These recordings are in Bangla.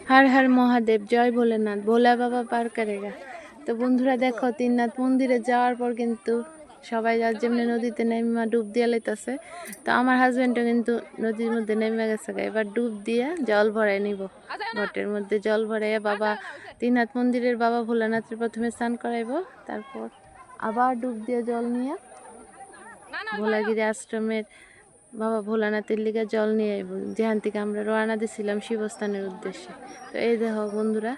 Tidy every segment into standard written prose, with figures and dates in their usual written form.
हर हर महादेव जय भोलेनाथ भोला बाबा पार करेगा। तो बंधुरा देखो तीननाथ मंदिरे जाওয়ার পর কিন্তু সবাই যার যেমনি নদীতে নেমে ডুব দিয়ে লাইতেছে। তো আমার হাজবেন্ডও কিন্তু নদীর মধ্যে নেমে গেছে, এবার ডুব দিয়ে জল ভরাই নিব। ঘটের মধ্যে জল ভরাইয়া বাবা তিননাথ মন্দিরের বাবা ভোলানাথের প্রথমে স্নান করাইবো, তারপর আবার ডুব দিয়ে জল নিয়ে ভোলাগিরি আশ্রমের বাবা ভোলানাথের লিগে জল নিয়ে আইব, যেখান থেকে আমরা রওনা দিছিলাম শিবস্থানের উদ্দেশ্যে। তো এই দেখো বন্ধুরা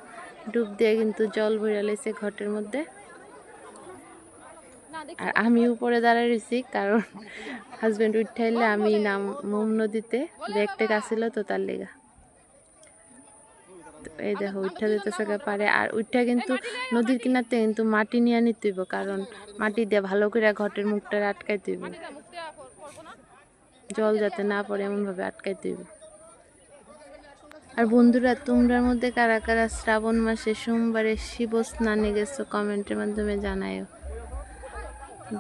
ডুব দিয়ে কিন্তু জল ভরে লাইছে ঘটের মধ্যে। আর আমি উপরে দাঁড়ায় রয়েছি, কারণ হাজবেন্ড উঠাইলে আমি নাম নদীতে ব্যাগটা আসছিল তো তার লেগা। এই দেখো উঠা যেতেছে পারে, আর উঠা কিন্তু নদীর কিনারতে কিন্তু মাটি নিয়ে নিতে হইব, কারণ মাটি দিয়ে ভালো করে ঘটের মুখটা আটকাইতে হইব, জল যাতে না পড়ে এমন ভাবে আটকাইতে হইব। আর বন্ধুরা তোমরার মধ্যে কারা কারা শ্রাবণ মাসে সোমবারে শিব স্নানে গেছো কমেন্টের মাধ্যমে জানায়ও।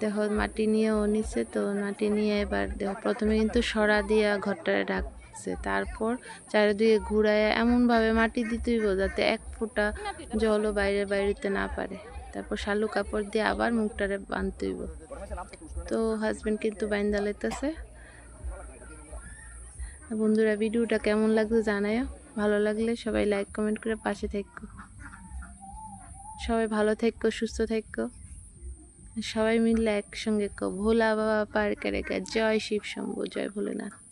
দেখো মাটি নিয়েও নিচ্ছে, তো মাটি নিয়ে এবার দেখো প্রথমে কিন্তু সরা দিয়া ঘরটারে ঢাকছে, তারপর চারিদিকে ঘুরায় এমনভাবে মাটি দিতে হইব যাতে এক ফোঁটা জলও বাইরে বাইরেতে না পারে। তারপর শালু কাপড় দিয়ে আবার মুখটারে বাঁধতে হইব। তো হাজবেন্ড কিন্তু বাইন্দা লাইতেছে। বন্ধুরা ভিডিওটা কেমন লাগছে জানায়ও, ভালো লাগলে সবাই লাইক কমেন্ট করে পাশে থেকো। সবাই ভালো থেকো, সুস্থ থেকো, সবাই মিলে একসঙ্গে ভোলা বাবা পার করেগা। জয় শিব শম্ভু, জয় ভোলেনাথ।